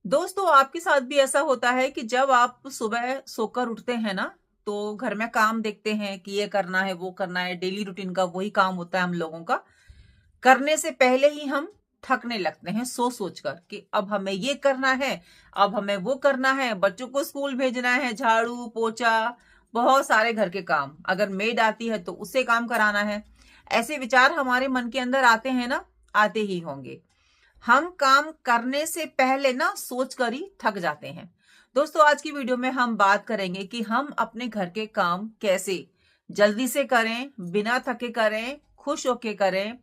दोस्तों, आपके साथ भी ऐसा होता है कि जब आप सुबह सोकर उठते हैं ना, तो घर में काम देखते हैं कि ये करना है, वो करना है, डेली रूटीन का वही काम होता है हम लोगों का। करने से पहले ही हम थकने लगते हैं सोच-सोच कर कि अब हमें ये करना है, अब हमें वो करना है, बच्चों को स्कूल भेजना है, झाड़ू, पोछा, बहुत सारे घर के काम। अगर मेड आती है तो उससे काम कराना है। ऐसे विचार हमारे मन के अंदर आते हैं ना, आते ही होंगे। हम काम करने से पहले ना सोच कर ही थक जाते हैं। दोस्तों, आज की वीडियो में हम बात करेंगे कि हम अपने घर के काम कैसे जल्दी से करें, बिना थके करें, खुश होके करें,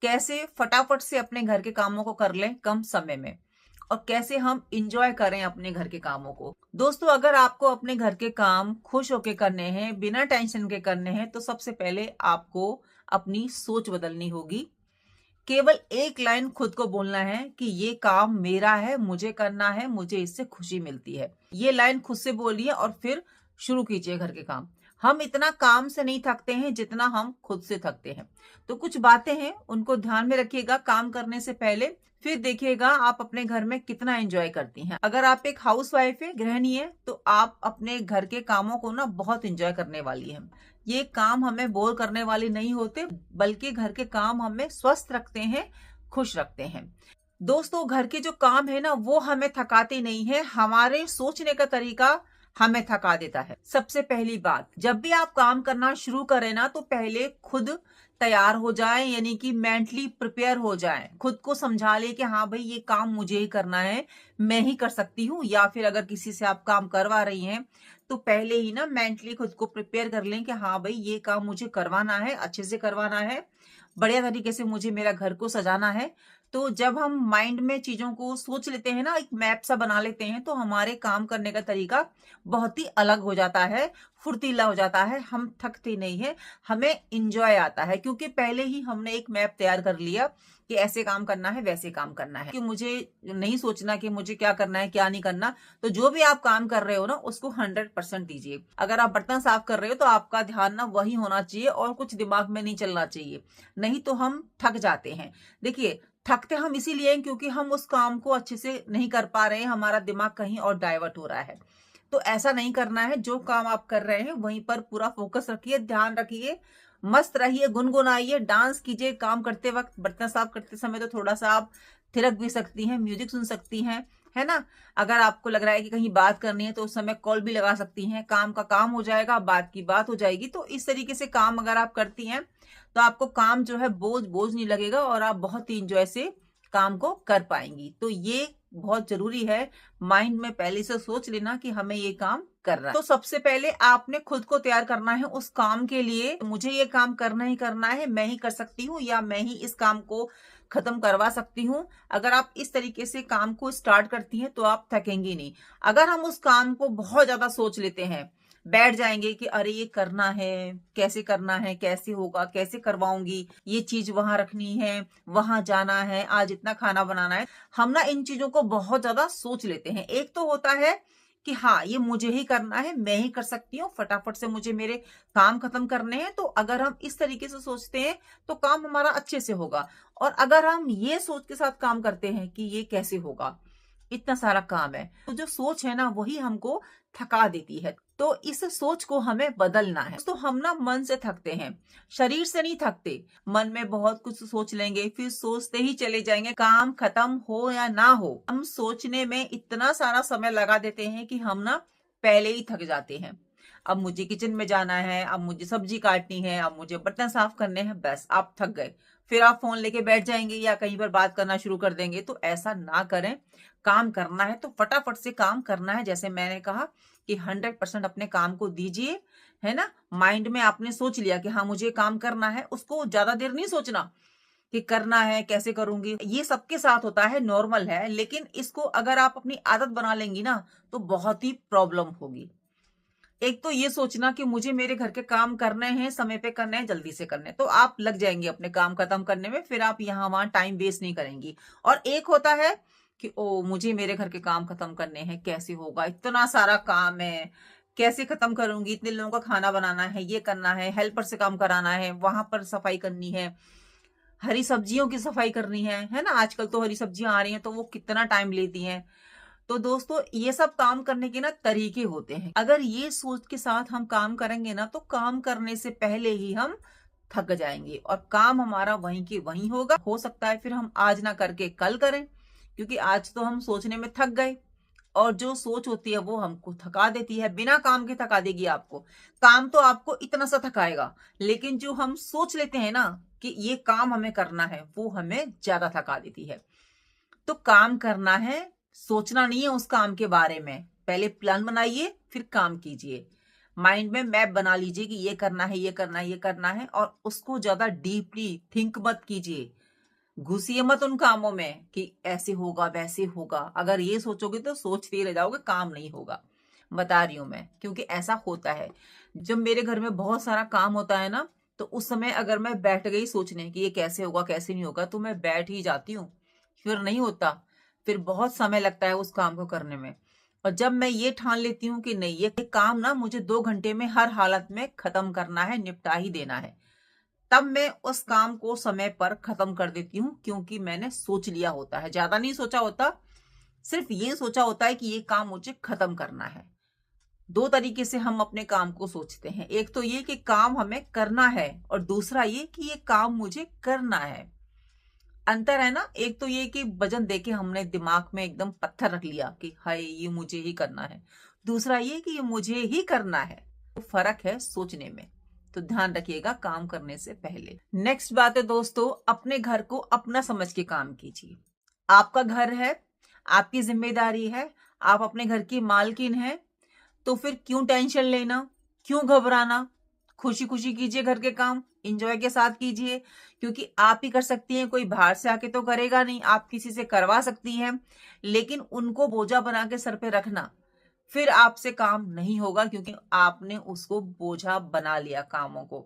कैसे फटाफट से अपने घर के कामों को कर लें कम समय में और कैसे हम इंजॉय करें अपने घर के कामों को। दोस्तों, अगर आपको अपने घर के काम खुश होके करने हैं, बिना टेंशन के करने हैं, तो सबसे पहले आपको अपनी सोच बदलनी होगी। केवल एक लाइन खुद को बोलना है कि ये काम मेरा है, मुझे करना है, मुझे इससे खुशी मिलती है। ये लाइन खुद से बोलिए और फिर शुरू कीजिए घर के काम। हम इतना काम से नहीं थकते हैं जितना हम खुद से थकते हैं। तो कुछ बातें हैं, उनको ध्यान में रखिएगा काम करने से पहले। फिर देखिएगा आप अपने घर में कितना एंजॉय करती हैं। अगर आप एक हाउसवाइफ है, गृहिणी है, तो आप अपने घर के कामों को ना बहुत एंजॉय करने वाली हैं। ये काम हमें बोर करने वाले नहीं होते, बल्कि घर के काम हमें स्वस्थ रखते हैं, खुश रखते हैं। दोस्तों, घर के जो काम है ना, वो हमें थकाते नहीं है, हमारे सोचने का तरीका हमें थका देता है। सबसे पहली बात, जब भी आप काम करना शुरू करें ना, तो पहले खुद तैयार हो जाएं, यानी कि मेंटली प्रिपेयर हो जाएं। खुद को समझा ले कि हाँ भाई, ये काम मुझे ही करना है, मैं ही कर सकती हूँ। या फिर अगर किसी से आप काम करवा रही हैं, तो पहले ही ना मेंटली खुद को प्रिपेयर कर लें कि हाँ भाई, ये काम मुझे करवाना है, अच्छे से करवाना है, बढ़िया तरीके से मुझे मेरा घर को सजाना है। तो जब हम माइंड में चीजों को सोच लेते हैं ना, एक मैप सा बना लेते हैं, तो हमारे काम करने का तरीका बहुत ही अलग हो जाता है, फुर्तीला हो जाता है, हम थकते नहीं है, हमें इंजॉय आता है, क्योंकि पहले ही हमने एक मैप तैयार कर लिया कि ऐसे काम करना है, वैसे काम करना है। कि मुझे नहीं सोचना कि मुझे क्या करना है, क्या नहीं करना। तो जो भी आप काम कर रहे हो ना, उसको 100% दीजिए। अगर आप बर्तन साफ कर रहे हो, तो आपका ध्यान ना वही होना चाहिए और कुछ दिमाग में नहीं चलना चाहिए। नहीं तो हम थक जाते हैं। देखिए, थकते हम इसीलिए हैं क्योंकि हम उस काम को अच्छे से नहीं कर पा रहे हैं, हमारा दिमाग कहीं और डाइवर्ट हो रहा है। तो ऐसा नहीं करना है। जो काम आप कर रहे हैं वहीं पर पूरा फोकस रखिए, ध्यान रखिए, मस्त रहिए, गुनगुनाइए, डांस कीजिए। काम करते वक्त, बर्तन साफ करते समय तो थोड़ा सा आप थिरक भी सकती हैं, म्यूजिक सुन सकती हैं, है ना। अगर आपको लग रहा है कि कहीं बात करनी है, तो उस समय कॉल भी लगा सकती हैं। काम का काम हो जाएगा, बात की बात हो जाएगी। तो इस तरीके से काम अगर आप करती हैं, तो आपको काम जो है बोझ बोझ नहीं लगेगा और आप बहुत ही इंजॉय से काम को कर पाएंगी। तो ये बहुत जरूरी है, माइंड में पहले से सोच लेना कि हमें ये काम करना है। तो सबसे पहले आपने खुद को तैयार करना है उस काम के लिए। मुझे ये काम करना ही करना है, मैं ही कर सकती हूँ या मैं ही इस काम को खत्म करवा सकती हूँ। अगर आप इस तरीके से काम को स्टार्ट करती हैं, तो आप थकेंगी नहीं। अगर हम उस काम को बहुत ज्यादा सोच लेते हैं, बैठ जाएंगे कि अरे ये करना है, कैसे करना है, कैसे होगा, कैसे करवाऊंगी, ये चीज वहां रखनी है, वहां जाना है, आज इतना खाना बनाना है। हम ना इन चीजों को बहुत ज्यादा सोच लेते हैं। एक तो होता है कि हाँ, ये मुझे ही करना है, मैं ही कर सकती हूँ, फटाफट से मुझे मेरे काम खत्म करने हैं। तो अगर हम इस तरीके से सोचते हैं, तो काम हमारा अच्छे से होगा। और अगर हम ये सोच के साथ काम करते हैं कि ये कैसे होगा, इतना सारा काम है, तो जो सोच है ना, वही हमको थका देती है। तो इस सोच को हमें बदलना है। तो हम ना मन से थकते हैं, शरीर से नहीं थकते। मन में बहुत कुछ सोच लेंगे, फिर सोचते ही चले जाएंगे, काम खत्म हो या ना हो, हम सोचने में इतना सारा समय लगा देते हैं कि हम ना पहले ही थक जाते हैं। अब मुझे किचन में जाना है, अब मुझे सब्जी काटनी है, अब मुझे बर्तन साफ करने हैं, बस आप थक गए। फिर आप फोन लेके बैठ जाएंगे या कहीं पर बात करना शुरू कर देंगे। तो ऐसा ना करें। काम करना है तो फटाफट से काम करना है। जैसे मैंने कहा कि 100% अपने काम को दीजिए, है ना। माइंड में आपने सोच लिया कि हाँ, मुझे काम करना है, उसको ज्यादा देर नहीं सोचना कि करना है, कैसे करूंगी। ये सबके साथ होता है, नॉर्मल है, लेकिन इसको अगर आप अपनी आदत बना लेंगी ना, तो बहुत ही प्रॉब्लम होगी। एक तो ये सोचना कि मुझे मेरे घर के काम करने हैं, समय पे करने हैं, जल्दी से करने हैं, तो आप लग जाएंगे अपने काम खत्म करने में, फिर आप यहाँ वहां टाइम वेस्ट नहीं करेंगी। और एक होता है कि ओ, मुझे मेरे घर के काम खत्म करने हैं, कैसे होगा, इतना सारा काम है, कैसे खत्म करूंगी, इतने लोगों का खाना बनाना है, ये करना है, हेल्पर से काम कराना है, वहां पर सफाई करनी है, हरी सब्जियों की सफाई करनी है ना। आजकल तो हरी सब्जियां आ रही हैं, तो वो कितना टाइम लेती हैं। तो दोस्तों ये सब काम करने के ना तरीके होते हैं। अगर ये सोच के साथ हम काम करेंगे ना तो काम करने से पहले ही हम थक जाएंगे और काम हमारा वहीं के वहीं होगा। हो सकता है फिर हम आज ना करके कल करें, क्योंकि आज तो हम सोचने में थक गए और जो सोच होती है वो हमको थका देती है, बिना काम के थका देगी आपको। काम तो आपको इतना सा थकाएगा, लेकिन जो हम सोच लेते हैं ना कि ये काम हमें करना है, वो हमें ज्यादा थका देती है। तो काम करना है, सोचना नहीं है उस काम के बारे में। पहले प्लान बनाइए, फिर काम कीजिए। माइंड में मैप बना लीजिए कि ये करना है, ये करना है, ये करना है, और उसको ज्यादा डीपली थिंक मत कीजिए। घुसिए मत उन कामों में कि ऐसे होगा वैसे होगा। अगर ये सोचोगे तो सोचते ही रह जाओगे, काम नहीं होगा। बता रही हूं मैं, क्योंकि ऐसा होता है। जब मेरे घर में बहुत सारा काम होता है ना, तो उस समय अगर मैं बैठ गई सोचने कि ये कैसे होगा कैसे नहीं होगा, तो मैं बैठ ही जाती हूँ, फिर नहीं होता। फिर बहुत समय लगता है उस काम को करने में। और जब मैं ये ठान लेती हूँ कि नहीं, ये काम ना मुझे 2 घंटे में हर हालत में खत्म करना है, निपटा ही देना है, तब मैं उस काम को समय पर खत्म कर देती हूँ, क्योंकि मैंने सोच लिया होता है। ज्यादा नहीं सोचा होता, सिर्फ ये सोचा होता है कि ये काम मुझे खत्म करना है। दो तरीके से हम अपने काम को सोचते हैं। एक तो ये कि काम हमें करना है, और दूसरा ये कि ये काम मुझे करना है। अंतर है ना। एक तो ये कि वजन देके हमने दिमाग में एकदम पत्थर रख लिया कि हाय ये मुझे ही करना है, दूसरा ये कि ये मुझे ही करना है। तो फर्क है सोचने में। तो ध्यान रखिएगा काम करने से पहले। नेक्स्ट बात है दोस्तों, अपने घर को अपना समझ के काम कीजिए। आपका घर है, आपकी जिम्मेदारी है, आप अपने घर की मालकिन है, तो फिर क्यों टेंशन लेना, क्यों घबराना। खुशी खुशी कीजिए घर के काम, इंजॉय के साथ कीजिए, क्योंकि आप ही कर सकती हैं, कोई बाहर से आके तो करेगा नहीं। आप किसी से करवा सकती हैं, लेकिन उनको बोझा बना के सर पे रखना, फिर आपसे काम नहीं होगा, क्योंकि आपने उसको बोझा बना लिया कामों को।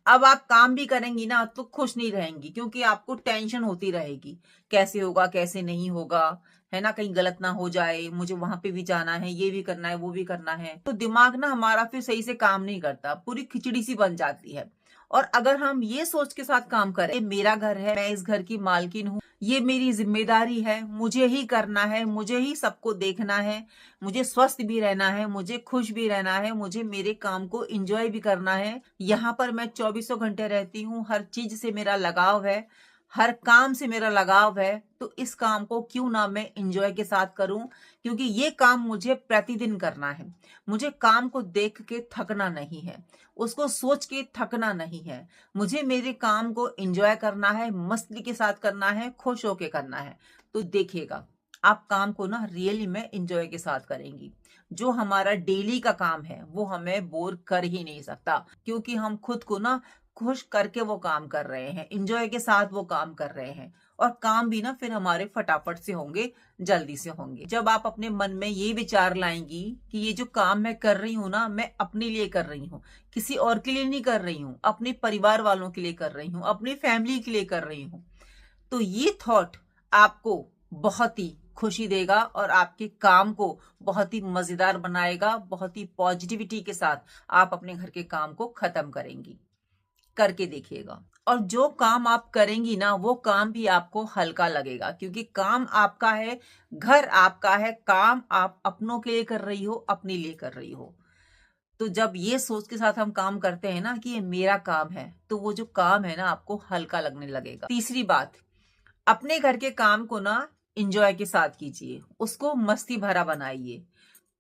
अब आप काम भी करेंगी ना तो खुश नहीं रहेंगी, क्योंकि आपको टेंशन होती रहेगी, कैसे होगा कैसे नहीं होगा, है ना, कहीं गलत ना हो जाए, मुझे वहां पे भी जाना है, ये भी करना है, वो भी करना है। तो दिमाग ना हमारा फिर सही से काम नहीं करता, पूरी खिचड़ी सी बन जाती है। और अगर हम ये सोच के साथ काम करें, ये मेरा घर है, मैं इस घर की मालकिन हूँ, ये मेरी जिम्मेदारी है, मुझे ही करना है, मुझे ही सबको देखना है, मुझे स्वस्थ भी रहना है, मुझे खुश भी रहना है, मुझे मेरे काम को एंजॉय भी करना है। यहाँ पर मैं 24 घंटे रहती हूँ, हर चीज से मेरा लगाव है, हर काम से मेरा लगाव है, तो इस काम को क्यों ना मैं एंजॉय के साथ करूं, क्योंकि ये काम मुझे प्रतिदिन करना है। मुझे काम को देख के थकना नहीं है, उसको सोच के थकना नहीं है। मुझे मेरे काम को एंजॉय करना है, मस्ती के साथ करना है, खुश होके करना है। तो देखिएगा, आप काम को ना रियली में एंजॉय के साथ करेंगी। जो हमारा डेली का काम है वो हमें बोर कर ही नहीं सकता, क्योंकि हम खुद को ना खुश करके वो काम कर रहे हैं, एंजॉय के साथ वो काम कर रहे हैं। और काम भी ना फिर हमारे फटाफट से होंगे, जल्दी से होंगे। जब आप अपने मन में ये विचार लाएंगी कि ये जो काम मैं कर रही हूँ ना, मैं अपने लिए कर रही हूँ, किसी और के लिए नहीं कर रही हूँ, अपने परिवार वालों के लिए कर रही हूँ, अपनी फैमिली के लिए कर रही हूँ, तो ये थॉट आपको बहुत ही खुशी देगा और आपके काम को बहुत ही मजेदार बनाएगा। बहुत ही पॉजिटिविटी के साथ आप अपने घर के काम को खत्म करेंगी। करके देखिएगा, और जो काम आप करेंगी ना वो काम भी आपको हल्का लगेगा, क्योंकि काम आपका है, घर आपका है, काम आप अपनों के लिए कर रही हो, अपने लिए कर रही हो। तो जब ये सोच के साथ हम काम करते हैं ना कि ये मेरा काम है, तो वो जो काम है ना आपको हल्का लगने लगेगा। तीसरी बात, अपने घर के काम को ना एंजॉय के साथ कीजिए, उसको मस्ती भरा बनाइए,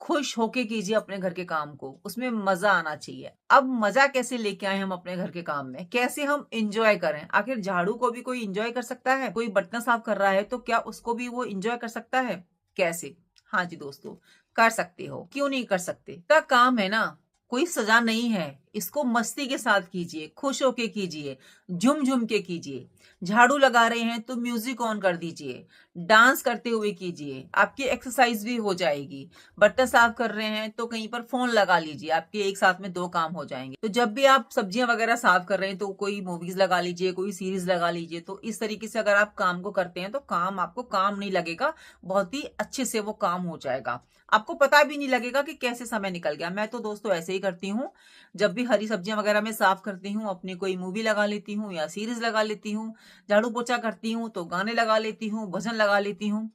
खुश होके कीजिए अपने घर के काम को, उसमें मजा आना चाहिए। अब मजा कैसे लेके आए हम अपने घर के काम में, कैसे हम एंजॉय करें। आखिर झाड़ू को भी कोई एंजॉय कर सकता है, कोई बर्तन साफ कर रहा है तो क्या उसको भी वो एंजॉय कर सकता है? कैसे? हाँ जी दोस्तों, कर सकते हो, क्यों नहीं कर सकते। का काम है ना, कोई सजा नहीं है, इसको मस्ती के साथ कीजिए, खुश होके कीजिए, झुम झुम के कीजिए। झाड़ू लगा रहे हैं तो म्यूजिक ऑन कर दीजिए, डांस करते हुए कीजिए, आपकी एक्सरसाइज भी हो जाएगी। बर्तन साफ कर रहे हैं तो कहीं पर फोन लगा लीजिए, आपके एक साथ में 2 काम हो जाएंगे। तो जब भी आप सब्जियां वगैरह साफ कर रहे हैं तो कोई मूवीज लगा लीजिए, कोई सीरीज लगा लीजिए। तो इस तरीके से अगर आप काम को करते हैं तो काम आपको काम नहीं लगेगा, बहुत ही अच्छे से वो काम हो जाएगा, आपको पता भी नहीं लगेगा कि कैसे समय निकल गया। मैं तो दोस्तों ऐसे ही करती हूँ, जब भी हरी सब्जियां वगैरह मैं साफ करती हूँ, अपनी कोई मूवी लगा लेती हूँ या सीरीज लगा लेती हूँ, झाड़ू पोछा करती हूँ तो गाने लगा लेती हूँ, भजन लगा लेती हूँ।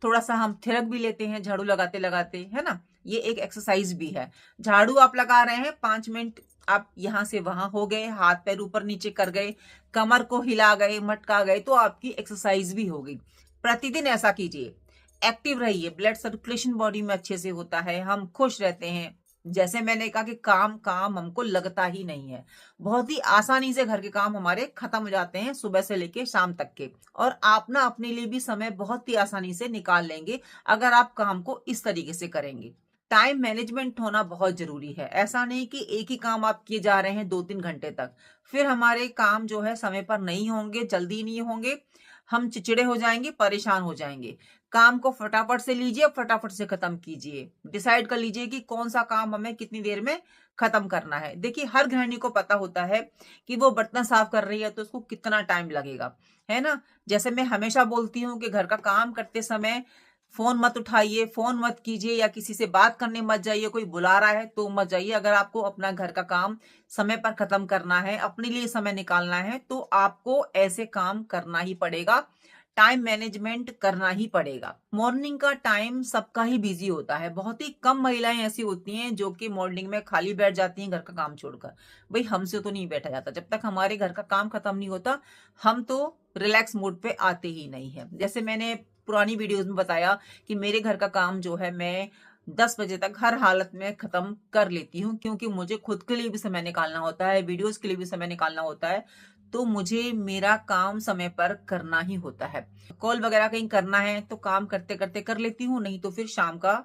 थोड़ा सा हम थिरक भी लेते हैं झाड़ू लगाते लगाते, है ना। ये एक एक्सरसाइज भी है। झाड़ू आप लगा रहे हैं, 5 मिनट आप यहां से वहां हो गए, हाथ पैर ऊपर नीचे कर गए, कमर को हिला गए, मटका गए, तो आपकी एक्सरसाइज भी हो गई। प्रतिदिन ऐसा कीजिए, एक्टिव रहिए, ब्लड सर्कुलेशन बॉडी में अच्छे से होता है, हम खुश रहते हैं। जैसे मैंने कहा कि काम काम हमको लगता ही नहीं है, बहुत ही आसानी से घर के काम हमारे खत्म हो जाते हैं सुबह से लेके शाम तक के। और आप ना अपने लिए भी समय बहुत ही आसानी से निकाल लेंगे अगर आप काम को इस तरीके से करेंगे। टाइम मैनेजमेंट होना बहुत जरूरी है। ऐसा नहीं कि एक ही काम आप किए जा रहे हैं 2-3 घंटे तक, फिर हमारे काम जो है समय पर नहीं होंगे, जल्दी नहीं होंगे, हम चिड़चिड़े हो जाएंगे, परेशान हो जाएंगे। काम को फटाफट से लीजिए, फटाफट से खत्म कीजिए। डिसाइड कर लीजिए कि कौन सा काम हमें कितनी देर में खत्म करना है। देखिए, हर गृहिणी को पता होता है कि वो बर्तन साफ कर रही है तो उसको कितना टाइम लगेगा, है ना। जैसे मैं हमेशा बोलती हूँ कि घर का काम करते समय फोन मत उठाइए, फोन मत कीजिए, या किसी से बात करने मत जाइए, कोई बुला रहा है तो मत जाइए। अगर आपको अपना घर का काम समय पर खत्म करना है, अपने लिए समय निकालना है, तो आपको ऐसे काम करना ही पड़ेगा, टाइम मैनेजमेंट करना ही पड़ेगा। मॉर्निंग का टाइम सबका ही बिजी होता है, बहुत ही कम महिलाएं ऐसी होती हैं जो कि मॉर्निंग में खाली बैठ जाती हैं घर का काम छोड़कर। भाई, हमसे तो नहीं बैठा जाता, जब तक हमारे घर का काम खत्म नहीं होता हम तो रिलैक्स मोड पे आते ही नहीं है। जैसे मैंने पुरानी वीडियोस में बताया कि मेरे घर का काम जो है मैं 10 बजे तक हर हालत में खत्म कर लेती हूँ, क्योंकि मुझे खुद के लिए भी समय निकालना होता है, वीडियोस के लिए भी समय निकालना होता है, तो मुझे मेरा काम समय पर करना ही होता है। कॉल वगैरह कहीं करना है तो काम करते करते कर लेती हूँ, नहीं तो फिर शाम का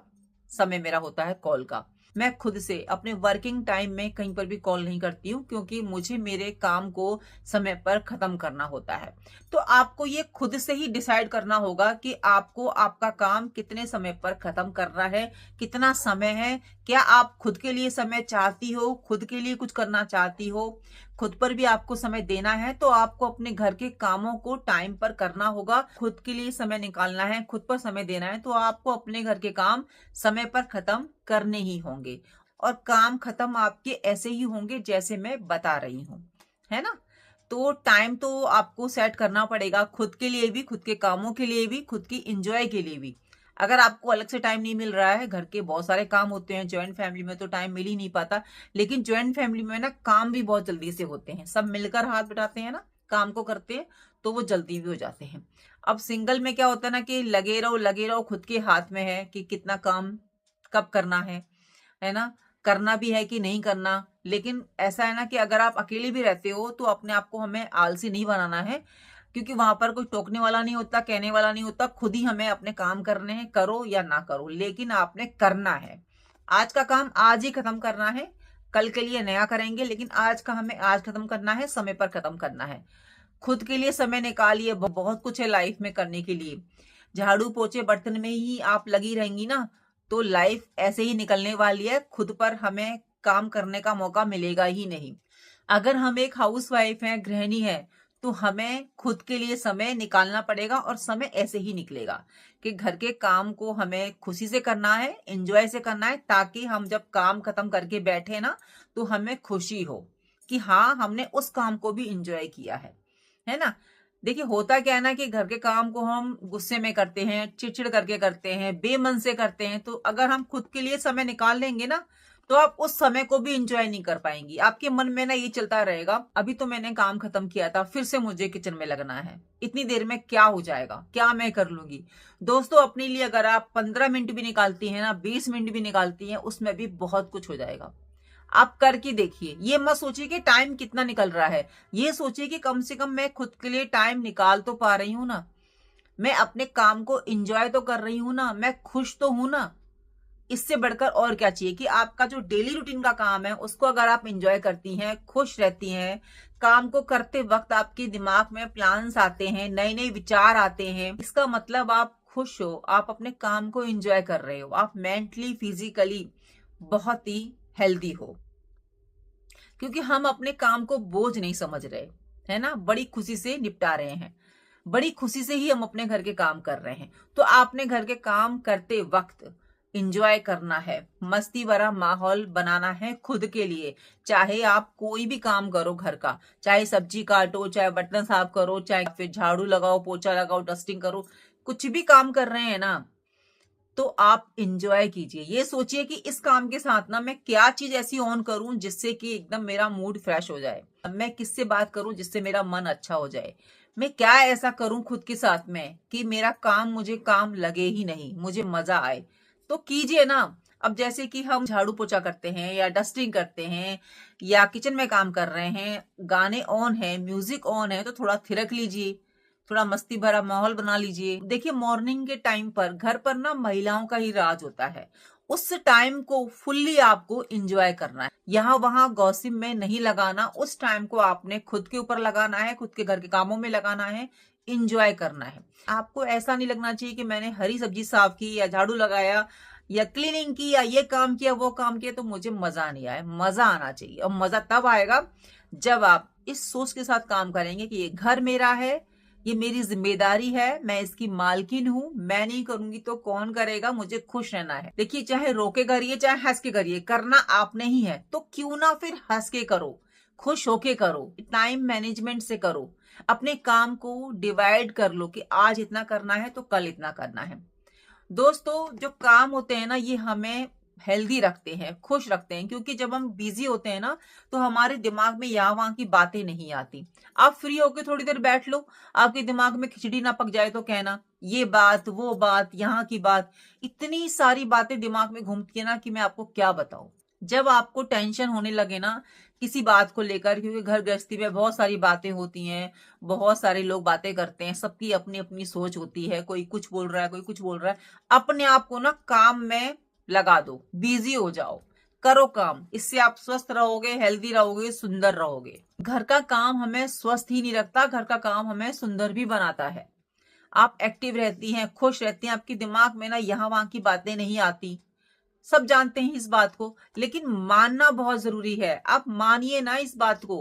समय मेरा होता है कॉल का। मैं खुद से अपने वर्किंग टाइम में कहीं पर भी कॉल नहीं करती हूँ, क्योंकि मुझे मेरे काम को समय पर खत्म करना होता है। तो आपको ये खुद से ही डिसाइड करना होगा कि आपको आपका काम कितने समय पर खत्म करना है, कितना समय है। क्या आप खुद के लिए समय चाहती हो, खुद के लिए कुछ करना चाहती हो, खुद पर भी आपको समय देना है, तो आपको अपने घर के कामों को टाइम पर करना होगा। खुद के लिए समय निकालना है, खुद पर समय देना है, तो आपको अपने घर के काम समय पर खत्म करने ही होंगे। और काम खत्म आपके ऐसे ही होंगे जैसे मैं बता रही हूँ, है ना। तो टाइम तो आपको सेट करना पड़ेगा, खुद के लिए भी, खुद के कामों के लिए भी, खुद की एंजॉय के लिए भी। अगर आपको अलग से टाइम नहीं मिल रहा है, घर के बहुत सारे काम होते हैं, ज्वाइंट फैमिली में तो टाइम मिल ही नहीं पाता, लेकिन ज्वाइंट फैमिली में ना काम भी बहुत जल्दी से होते हैं, सब मिलकर हाथ बटाते हैं ना, काम को करते हैं, तो वो जल्दी भी हो जाते हैं। अब सिंगल में क्या होता है ना कि लगे रहो, खुद के हाथ में है कि कितना काम कब करना है ना, करना भी है कि नहीं करना। लेकिन ऐसा है ना कि अगर आप अकेले भी रहते हो तो अपने आप को हमें आलसी नहीं बनाना है, क्योंकि वहां पर कोई टोकने वाला नहीं होता, कहने वाला नहीं होता, खुद ही हमें अपने काम करने हैं, करो या ना करो, लेकिन आपने करना है। आज का काम आज ही खत्म करना है, कल के लिए नया करेंगे, लेकिन आज का हमें आज खत्म करना है, समय पर खत्म करना है। खुद के लिए समय निकालिए, बहुत कुछ है लाइफ में करने के लिए। झाड़ू पोछे बर्तन में ही आप लगी रहेंगी ना, तो लाइफ ऐसे ही निकलने वाली है, खुद पर हमें काम करने का मौका मिलेगा ही नहीं। अगर हम एक हाउसवाइफ हैं, गृहिणी है, तो हमें खुद के लिए समय निकालना पड़ेगा, और समय ऐसे ही निकलेगा कि घर के काम को हमें खुशी से करना है, एंजॉय से करना है, ताकि हम जब काम खत्म करके बैठे ना, तो हमें खुशी हो कि हाँ, हमने उस काम को भी एंजॉय किया है ना। देखिए, होता क्या है ना कि घर के काम को हम गुस्से में करते हैं, चिड़चिड़ करके करते हैं, बेमन से करते हैं, तो अगर हम खुद के लिए समय निकाल लेंगे ना, तो आप उस समय को भी इंजॉय नहीं कर पाएंगी। आपके मन में ना ये चलता रहेगा, अभी तो मैंने काम खत्म किया था, फिर से मुझे किचन में लगना है, इतनी देर में क्या हो जाएगा, क्या मैं कर लूंगी। दोस्तों, अपने लिए अगर आप 15 मिनट भी निकालती हैं ना, 20 मिनट भी निकालती हैं, उसमें भी बहुत कुछ हो जाएगा। आप करके देखिए, ये मत सोचिए कि टाइम कितना निकल रहा है, ये सोचिए कि कम से कम मैं खुद के लिए टाइम निकाल तो पा रही हूं ना, मैं अपने काम को एंजॉय तो कर रही हूं ना, मैं खुश तो हूं ना। इससे बढ़कर और क्या चाहिए कि आपका जो डेली रूटीन का काम है उसको अगर आप एंजॉय करती हैं, खुश रहती हैं, काम को करते वक्त आपके दिमाग में प्लान्स आते हैं, नए नए विचार आते हैं, इसका मतलब आप खुश हो, आप अपने काम को एंजॉय कर रहे हो, आप मेंटली फिजिकली बहुत ही हेल्दी हो। क्योंकि हम अपने काम को बोझ नहीं समझ रहे, है ना, बड़ी खुशी से निपटा रहे हैं, बड़ी खुशी से ही हम अपने घर के काम कर रहे हैं। तो आपने घर के काम करते वक्त इंजॉय करना है, मस्ती भरा माहौल बनाना है खुद के लिए। चाहे आप कोई भी काम करो घर का, चाहे सब्जी काटो, चाहे बर्तन साफ करो, चाहे फिर झाड़ू लगाओ, पोछा लगाओ, डस्टिंग करो, कुछ भी काम कर रहे हैं ना, तो आप इंजॉय कीजिए। ये सोचिए कि इस काम के साथ ना मैं क्या चीज ऐसी ऑन करूं जिससे कि एकदम मेरा मूड फ्रेश हो जाए। मैं किससे बात करूं जिससे मेरा मन अच्छा हो जाए। मैं क्या ऐसा करूं खुद के साथ में कि मेरा काम मुझे काम लगे ही नहीं, मुझे मजा आए। तो कीजिए ना। अब जैसे कि हम झाड़ू पोछा करते हैं या डस्टिंग करते हैं या किचन में काम कर रहे हैं, गाने ऑन है, म्यूजिक ऑन है, तो थोड़ा थिरक लीजिए, थोड़ा मस्ती भरा माहौल बना लीजिए। देखिए मॉर्निंग के टाइम पर घर पर ना महिलाओं का ही राज होता है। उस टाइम को फुल्ली आपको एंजॉय करना है। यहाँ वहां गॉसिप में नहीं लगाना। उस टाइम को आपने खुद के ऊपर लगाना है, खुद के घर के कामों में लगाना है, इंजॉय करना है। आपको ऐसा नहीं लगना चाहिए कि मैंने हरी सब्जी साफ की या झाड़ू लगाया या क्लीनिंग की या ये काम किया वो काम किया तो मुझे मजा नहीं आया। मजा आना चाहिए, और मजा तब आएगा जब आप इस सोच के साथ काम करेंगे कि ये घर मेरा है, ये मेरी जिम्मेदारी है, मैं इसकी मालकिन हूं, मैं नहीं करूंगी तो कौन करेगा, मुझे खुश रहना है। देखिए चाहे रो के करिए चाहे हंस के करिए, करना आपने ही है, तो क्यों ना फिर हंस के करो, खुश होके करो, टाइम मैनेजमेंट से करो। अपने काम को डिवाइड कर लो कि आज इतना करना है तो कल इतना करना है। दोस्तों जो काम होते हैं ना, ये हमें हेल्दी रखते हैं, खुश रखते हैं, क्योंकि जब हम बिजी होते हैं ना तो हमारे दिमाग में यहाँ वहां की बातें नहीं आती। आप फ्री होके थोड़ी देर बैठ लो, आपके दिमाग में खिचड़ी ना पक जाए तो कहना, ये बात वो बात यहाँ की बात, इतनी सारी बातें दिमाग में घूमती है ना कि मैं आपको क्या बताऊं। जब आपको टेंशन होने लगे ना किसी बात को लेकर, क्योंकि घर गृहस्थी में बहुत सारी बातें होती हैं, बहुत सारे लोग बातें करते हैं, सबकी अपनी अपनी सोच होती है, कोई कुछ बोल रहा है कोई कुछ बोल रहा है, अपने आप को ना काम में लगा दो, बिजी हो जाओ, करो काम। इससे आप स्वस्थ रहोगे, हेल्दी रहोगे, सुंदर रहोगे। घर का काम हमें स्वस्थ ही नहीं रखता, घर का काम हमें सुंदर भी बनाता है। आप एक्टिव रहती हैं, खुश रहती हैं, आपके दिमाग में ना यहाँ वहां की बातें नहीं आती। सब जानते हैं इस बात को, लेकिन मानना बहुत जरूरी है। आप मानिए ना इस बात को,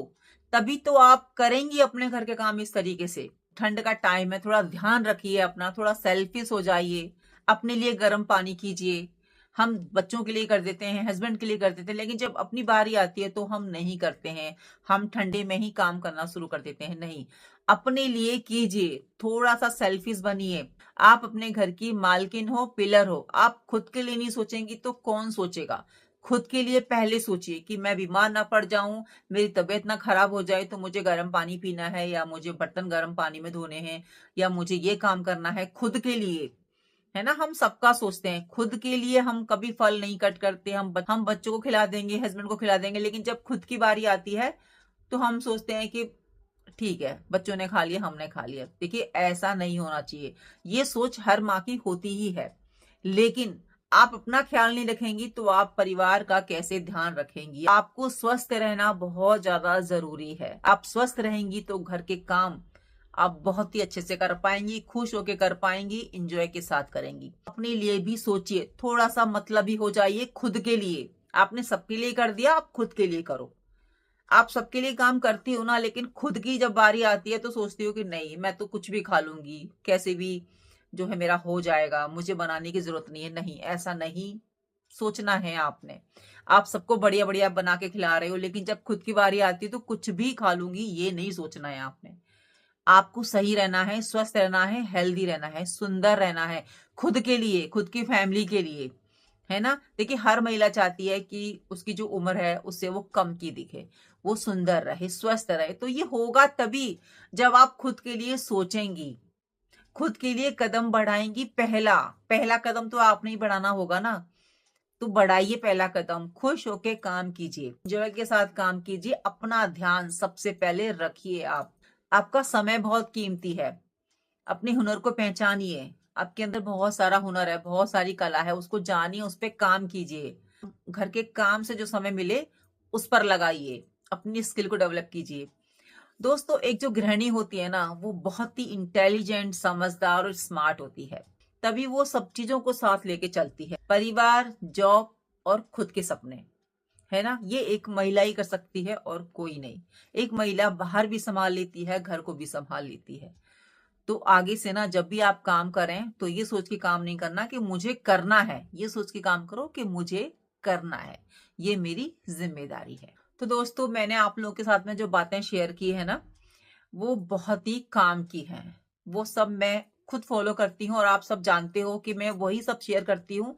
तभी तो आप करेंगी अपने घर के काम इस तरीके से। ठंड का टाइम है, थोड़ा ध्यान रखिए अपना, थोड़ा सेल्फिश हो जाइए, अपने लिए गर्म पानी कीजिए। हम बच्चों के लिए कर देते हैं, हस्बैंड के लिए कर देते हैं, लेकिन जब अपनी बारी आती है तो हम नहीं करते हैं। हम ठंडे में ही काम करना शुरू कर देते हैं। नहीं, अपने लिए कीजिए, थोड़ा सा सेल्फिश बनिए। आप अपने घर की मालकिन हो, पिलर हो। आप खुद के लिए नहीं सोचेंगी तो कौन सोचेगा। खुद के लिए पहले सोचिए कि मैं बीमार ना पड़ जाऊं, मेरी तबीयत ना खराब हो जाए तो मुझे गर्म पानी पीना है, या मुझे बर्तन गर्म पानी में धोने हैं, या मुझे ये काम करना है खुद के लिए। है ना, हम सबका सोचते हैं, खुद के लिए हम कभी फल नहीं कट करते। हम बच्चों को खिला देंगे, हस्बैंड को खिला देंगे, लेकिन जब खुद की बारी आती है तो हम सोचते हैं कि ठीक है, बच्चों ने खा लिया, हमने खा लिया। देखिए ऐसा नहीं होना चाहिए। ये सोच हर माँ की होती ही है, लेकिन आप अपना ख्याल नहीं रखेंगी तो आप परिवार का कैसे ध्यान रखेंगी। आपको स्वस्थ रहना बहुत ज्यादा जरूरी है। आप स्वस्थ रहेंगी तो घर के काम आप बहुत ही अच्छे से कर पाएंगी, खुश होके कर पाएंगी, इंजॉय के साथ करेंगी। अपने लिए भी सोचिए, थोड़ा सा मतलबी हो जाइए खुद के लिए। आपने सबके लिए कर दिया, आप खुद के लिए करो। आप सबके लिए काम करती हो ना, लेकिन खुद की जब बारी आती है तो सोचती हो कि नहीं, मैं तो कुछ भी खा लूंगी, कैसे भी जो है मेरा हो जाएगा, मुझे बनाने की जरूरत नहीं है। नहीं, ऐसा नहीं सोचना है आपने। आप सबको बढ़िया बढ़िया बना के खिला रहे हो, लेकिन जब खुद की बारी आती है तो कुछ भी खा लूंगी, ये नहीं सोचना है आपने। आपको सही रहना है, स्वस्थ रहना है, हेल्दी रहना है, सुंदर रहना है, खुद के लिए, खुद की फैमिली के लिए। है ना। देखिए हर महिला चाहती है कि उसकी जो उम्र है उससे वो कम की दिखे, वो सुंदर रहे, स्वस्थ रहे। तो ये होगा तभी जब आप खुद के लिए सोचेंगी, खुद के लिए कदम बढ़ाएंगी। पहला पहला कदम तो आपने ही बढ़ाना होगा ना, तो बढ़ाइए पहला कदम, खुश होके काम कीजिए, एंजॉय के साथ काम कीजिए। अपना ध्यान सबसे पहले रखिए। आपका समय बहुत कीमती है। अपने हुनर को पहचानिए। आपके अंदर बहुत सारा हुनर है, बहुत सारी कला है, उसको जानिए, उस पर काम कीजिए। घर के काम से जो समय मिले उस पर लगाइए, अपनी स्किल को डेवलप कीजिए। दोस्तों एक जो गृहिणी होती है ना, वो बहुत ही इंटेलिजेंट, समझदार और स्मार्ट होती है। तभी वो सब चीजों को साथ लेके चलती है, परिवार, जॉब और खुद के सपने। है ना, ये एक महिला ही कर सकती है और कोई नहीं। एक महिला बाहर भी संभाल लेती है, घर को भी संभाल लेती है। तो आगे से ना जब भी आप काम करें तो ये सोच के काम नहीं करना कि मुझे करना है, ये सोच के काम करो कि मुझे करना है, ये मेरी जिम्मेदारी है। तो दोस्तों मैंने आप लोगों के साथ में जो बातें शेयर की है ना, वो बहुत ही काम की हैं। वो सब मैं खुद फॉलो करती हूँ और आप सब जानते हो कि मैं वही सब शेयर करती हूँ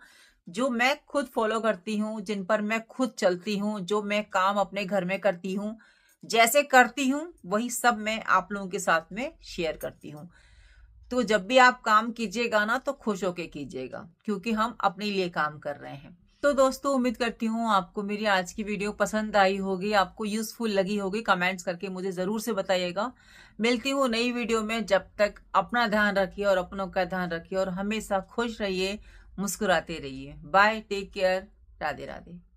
जो मैं खुद फॉलो करती हूँ, जिन पर मैं खुद चलती हूँ, जो मैं काम अपने घर में करती हूँ, जैसे करती हूँ वही सब मैं आप लोगों के साथ में शेयर करती हूँ। तो जब भी आप काम कीजिएगा ना तो खुश होके कीजिएगा, क्योंकि हम अपने लिए काम कर रहे हैं। तो दोस्तों उम्मीद करती हूँ आपको मेरी आज की वीडियो पसंद आई होगी, आपको यूजफुल लगी होगी। कमेंट्स करके मुझे जरूर से बताइएगा। मिलती हूँ नई वीडियो में। जब तक अपना ध्यान रखिए और अपनों का ध्यान रखिए और हमेशा खुश रहिए, मुस्कुराते रहिए। Bye, take care, Radhe Radhe.